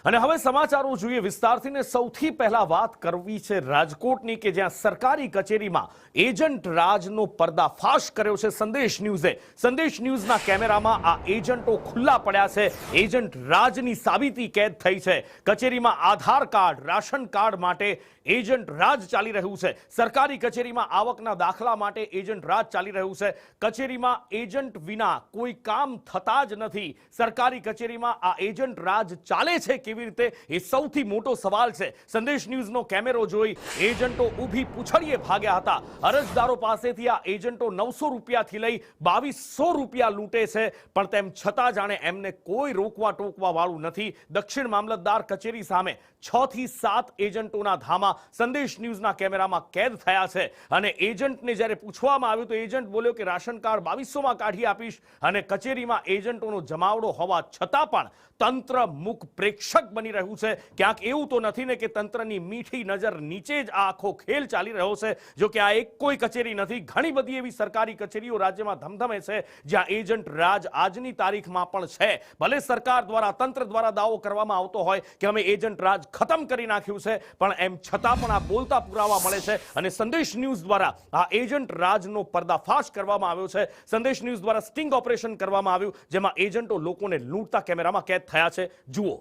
અને હવે સમાચારો જોઈએ વિસ્તારથી ને સૌથી પહેલા વાત કરવી છે રાજકોટની કે જ્યાં સરકારી કચેરીમાં એજન્ટ રાજનો પર્દાફાશ કર્યો છે સંદેશ ન્યૂઝે। સંદેશ ન્યૂઝના કેમેરામાં આ એજન્ટો ખુલ્લા પડ્યા છે। એજન્ટ રાજની સાબિતી કેદ થઈ છે। કચેરીમાં આધાર કાર્ડ રાશન કાર્ડ માટે એજન્ટ રાજ ચાલી રહ્યું છે। સરકારી કચેરીમાં આવકના દાખલા માટે એજન્ટ રાજ ચાલી રહ્યું છે। કચેરીમાં એજન્ટ વિના કોઈ કામ થતા જ નથી। સરકારી કચેરીમાં આ એજન્ટ રાજ ચાલે છે કેવી રીતે એ સૌથી મોટો સવાલ છે। સંદેશ ન્યૂઝનો કેમેરો જોઈ એજન્ટો ઊભી પૂછડીએ ભાગ્યા હતા। અરજદારો પાસેથી આ એજન્ટો 900 રૂપિયાથી લઈ 2200 રૂપિયા લૂંટે છે, પણ તેમ છતાં જાણે એમને કોઈ રોકવા ટોકવા વાળું નથી। દક્ષિણ મામલતદાર કચેરી સામે 6 થી 7 એજન્ટોના ધામા સંદેશ ન્યૂઝના કેમેરામાં કેદ થયા છે। અને એજન્ટને જ્યારે પૂછવામાં આવ્યું તો એજન્ટ બોલ્યો કે રાશન કાર્ડ 2200માં કાઢી આપીશ। અને કચેરીમાં એજન્ટોનો જમાવડો હોવા છતાં પણ તંત્ર મુખ પ્રેક્ષક બની રહ્યું છે। ક્યાંક એવું તો નથી ને કે તંત્રની મીઠી નજર નીચે જ આ આખો ખેલ ચાલી રહ્યો છે। જો કે આ એક કોઈ કચેરી નથી, ઘણી બધી એવી સરકારી કચેરીઓ રાજ્યમાં ધમધમે છે જ્યાં એજન્ટ રાજ આજની તારીખમાં પણ છે। ભલે સરકાર દ્વારા તંત્ર દ્વારા દાવો કરવામાં આવતો હોય કે અમે એજન્ટ રાજ ખતમ કરી નાખ્યું છે, પણ એમ છતાં પણ આ બોલતા પુરાવા મળે છે। અને સંદેશ ન્યૂઝ દ્વારા આ એજન્ટ રાજનો પર્દાફાશ કરવામાં આવ્યો છે। સંદેશ ન્યૂઝ દ્વારા સ્ટિંગ ઓપરેશન કરવામાં આવ્યું જેમાં એજન્ટો લોકોને લૂંટતા કેમેરામાં કેદ થયા છે। જુઓ।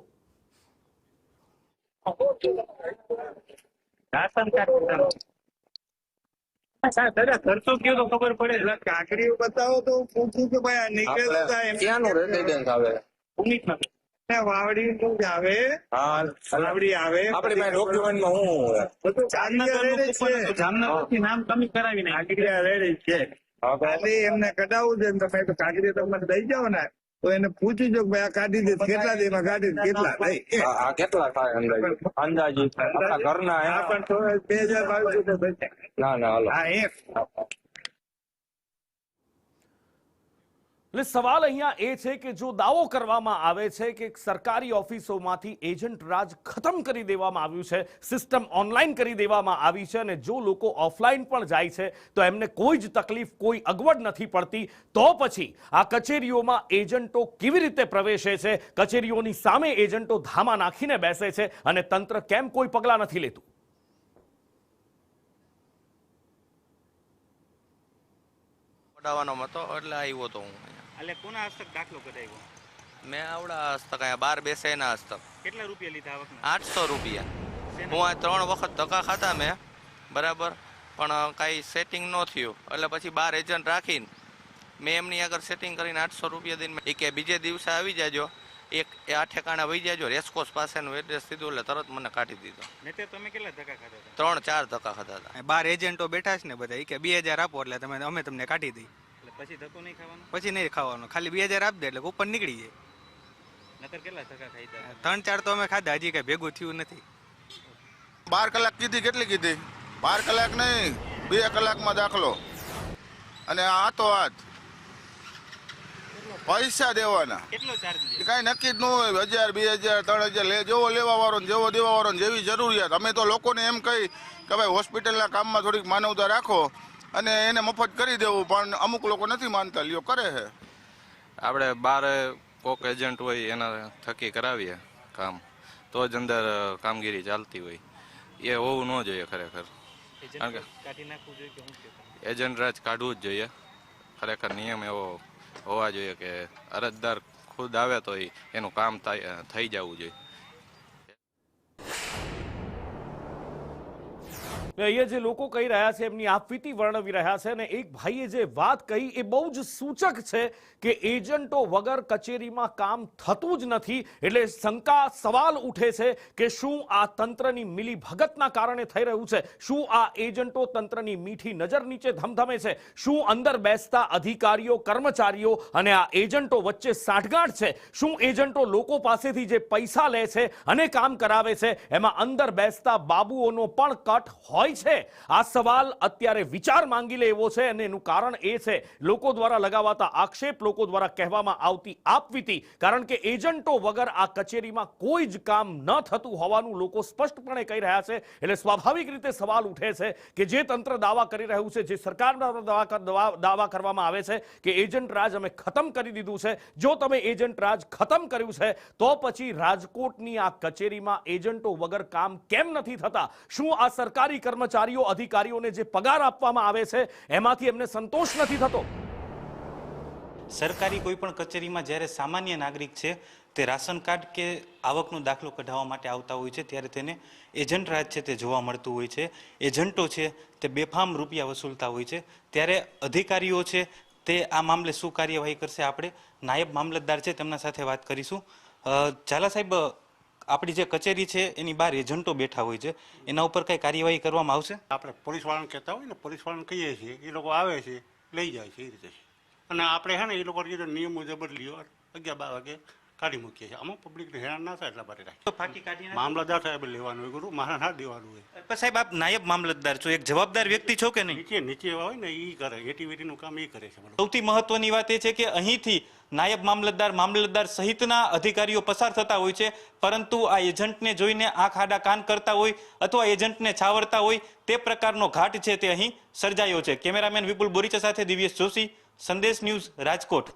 રાશન કાર્ડ કરતો કયો તો ખબર પડે। કાકડીઓ બતાવો તો પૂછું કે ભાઈ આ નીકળતા એમ ક્યાંનું રેસિડેન્સ આવે? વાવડી નું જ આવે, વાવડી આવે આપણી પાસે ડોક્યુમેન્ટમાં હું બધું કાગળિયા છે, જામનગરથી નામ કમી કરાવીને કાગળિયા રેડી છે। ખાલી એમને કઢાવવું છે તમે તો કાગળિયા તમને દઈ જાઓ ને તો એને પૂછી જો ભાઈ આ કાઢી દે કેટલા દે એમાં કાઢી કેટલા નહીં આ કેટલા થાય અંદાજી આપણા ઘરના હે? આ પણ 2022 ના ના હાલો હા એક એટલે સવાલ અહીંયા એ છે કે જો દાવો કરવામાં આવે છે કે સરકારી ઓફિસોમાંથી એજન્ટ રાજ ખતમ કરી દેવામાં આવ્યું છે, સિસ્ટમ ઓનલાઈન કરી દેવામાં આવી છે અને જો લોકો ઓફલાઈન પણ જાય છે તો એમને કોઈ જ તકલીફ કોઈ અગવડ નથી પડતી, તો પછી આ કચેરીઓમાં એજન્ટો કેવી રીતે પ્રવેશે છે? કચેરીઓની સામે એજન્ટો ધામા નાખીને બેસે છે અને તંત્ર કેમ કોઈ પગલાં નથી લેતું? પડાવવાનો હતો એટલે આવ્યો તો હું એટલે કોના હસ્તક દાખલો કરાવ્યો? મેં આવડા હસ્તક અહીંયા 12 બેસે એના હસ્તક કેટલા રૂપિયા લીધા આવકના? 800 રૂપિયા। હું આ 3 વખત ધક્કા ખાતા મેં બરાબર, પણ કાંઈ સેટિંગ ન થયું એટલે પછી 12 એજન્ટ રાખીને મેં એમની આગળ સેટિંગ કરીને 800 રૂપિયા દઈને એ કે બીજે દિવસે આવી જાજો, એક આ ઠેકાણે વહી જાજો, રેસકોર્સ પાસેનું એડ્રેસ દીધું એટલે તરત મને કાઢી દીધો। નહીં તમે કેટલા ધક્કા ખાધા હતા? 3-4 ધક્કા ખાતા હતા। 12 એજન્ટો બેઠા છે ને બધા, એ કે 2000 આપો એટલે અમે તમને કાઢી દઈ। પછી ધક્કો નહીં ખાવાનો? પછી નહીં ખાવાનો, ખાલી 2000 આપી દે એટલે ઉપર નીકળી જાય। નકર કેટલા ધક્કા ખાઈ? 3-4 તો અમે ખાધા, હજી કઈ ભેગું થયું નથી। 12 કલાક કીધી, કેટલી કીધી? 12 કલાક નહીં, 2 કલાકમાં દાખલો અને આ તો હાથ પૈસા દેવાના। કેટલો ચાર્જ લે? કઈ નક્કી જ ન હોય, 1000 2000 3000 લે, જેવો લેવા વાળો ને જેવો દેવા વાળો જેવી જરૂરિયાત। અમે તો લોકોને એમ કહી કે ભાઈ હોસ્પિટલના કામમાં થોડીક માનવતા રાખો અને એને મફત કરી દેવું, પણ અમુક લોકો નથી માનતા, લ્યો કરે છે। આપણે 12 કોક એજન્ટ હોય એના થકી કરાવીએ કામ તો જ અંદર કામગીરી ચાલતી હોય, એ હોવું ન જોઈએ ખરેખર। કાઢી નાખવું જોઈએ કે શું કે એજન્ટ રાજ કાઢવું જ જોઈએ, ખરેખર નિયમ એવો હોવા જોઈએ કે અરજદાર ખુદ આવે તો એનું કામ થઈ જવું જોઈએ। અહીંયા જે લોકો કહી રહ્યા છે એમની આપવીતી વર્ણવી રહ્યા છે અને એક ભાઈએ જે વાત કહી એ બહુ જ સૂચક છે કે એજન્ટો વગર કચેરીમાં કામ થતું જ નથી। એટલે શંકા સવાલ ઉઠે છે કે શું આ તંત્રની મિલીભગતના કારણે થઈ રહ્યું છે? શું આ એજન્ટો તંત્રની મીઠી નજર નીચે ધમધમે છે? શું અંદર બેસતા અધિકારીઓ કર્મચારીઓ અને આ એજન્ટો વચ્ચે સાંઠગાંઠ છે? શું એજન્ટો લોકો પાસેથી જે પૈસા લે છે અને કામ કરાવે છે એમાં અંદર બેસતા બાબુઓનો પણ કટ હોય હોય છે? આ સવાલ અત્યારે વિચાર માંગી લે એવો છે, અને એનું કારણ એ છે લોકો દ્વારા લગાવાતા આક્ષેપ, લોકો દ્વારા કહેવામાં આવતી આપવીતી. કારણ કે એજન્ટો વગર આ કચેરીમાં કોઈ જ કામ ન થતું હોવાનું લોકો સ્પષ્ટપણે કહી રહ્યા છે. એટલે સ્વાભાવિક રીતે સવાલ ઉઠે છે કે જે તંત્ર દાવા કરી રહ્યું છે, જે સરકાર દ્વારા દાવા કરવામાં આવે છે કે એજન્ટ રાજ અમે ખતમ કરી દીધું છે, જો તમે એજન્ટ રાજ ખતમ કર્યું છે તો પછી રાજકોટની આ કચેરીમાં એજન્ટો વગર કામ કેમ નથી થતા? શું આ સરકારી કર્મચારીઓ, અધિકારીઓને જે પગાર આપવામાં આવે છે એમાંથી એમને સંતોષ નથી થતો? સરકારી કોઈ પણ કચેરીમાં જ્યારે સામાન્ય નાગરિક છે તે રાશન કાર્ડ કે આવકનો દાખલો કઢાવવા માટે આવતા હોય છે ત્યારે તેને એજન્ટ રાજ છે તે જોવા મળતું હોય છે. એજન્ટો છે તે બેફામ રૂપિયા વસૂલતા હોય છે. ત્યારે અધિકારીઓ છે તે આ મામલે શું કાર્યવાહી કરશે? આપણે નાયબ મામલતદાર છે તેમના સાથે વાત કરીશું. ઝાલા સાહેબ, આપણી જે કચેરી છે એની બહાર એજન્ટો બેઠા હોય છે, એના ઉપર કઈ કાર્યવાહી કરવામાં આવશે? આપણે પોલીસ વાળાને કહેતા હોય ને, પોલીસ વાળાને કહીએ છીએ, એ લોકો આવે છે, લઈ જાય છે, એ રીતે છે. અને આપણે છે ને એ લોકો નિયમ મુજબ બદલીઓ 11-12 વાગે કાઢી મૂકીએ છીએ. આમાં પબ્લિકને હેરાન ના થાય એટલા માટે રાખીએ. તો ફાંકી કાઢીને મામલતદાર સાહેબ લેવાનું હોય, ગુરુ મારા ના દેવાનું હોય. પણ સાહેબ, આપ નાયબ મામલતદાર છો, એક જવાબદાર વ્યક્તિ છો કે નહીં? નીચે એવા હોય ને એ કરે, એટીવીટીનું કામ એ કરે છે. સૌથી મહત્વની વાત એ છે કે અહીંથી નાયબ મામલતદાર સહિતના અધિકારીઓ પસાર થતા હોય છે, પરંતુ આ એજન્ટને જોઈને આંખ આડા કાન કરતા હોય અથવા એજન્ટને છાવરતા હોય તે પ્રકારનો ઘાટ છે તે અહીં સર્જાયો છે. કેમેરામેન વિપુલ બોરીચા સાથે દિવ્યેશ જોશી, સંદેશ ન્યૂઝ, રાજકોટ.